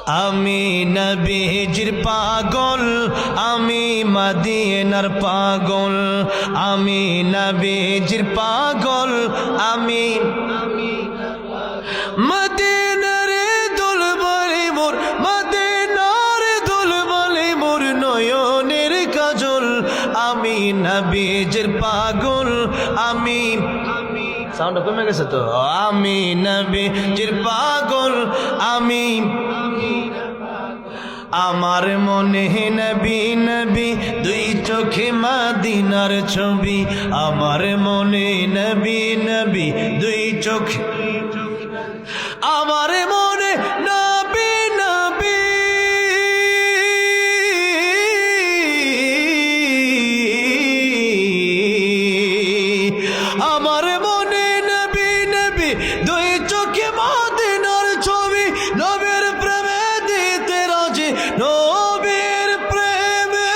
আমি নবীজির পাগল, আমি মদিনার পাগল। আমি নবীজির পাগল, আমি মদিনার দুল বলে মোর, মদিনার দুল বলে মোর নয়নের কাজল। আমি নবীজির পাগল, আমি সাউন্ড কমে গেছে তো। আমি নবীজির পাগল, আমি আমার মনে নবী নবী দুই চোখে মদিনার ছবি। আমার মনে নবী নবী দুই চোখে, আমার মনে নবী নবী আমার মনে নবী নবী দুই চোখে মদিনার ছবি। নবীর প্রেমে দিতে রাজি, নবীর প্রেমে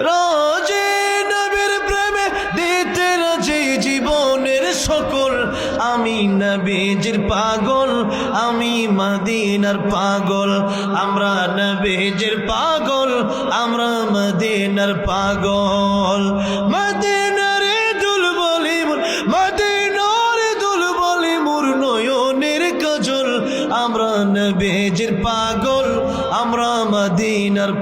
রাজি, নবীর প্রেমে দিতে রাজি জীবনের সকল। আমি নবীজির পাগল, আমি মদিনার পাগল। আমরা নবীজির পাগল, আমরা মদিনার পাগল। মদিনার দুল বলি মোর, মদিনার দুল বলি মোর নয়নের কাজল। আমরা নবীজির পাগল, আমরা মদিনার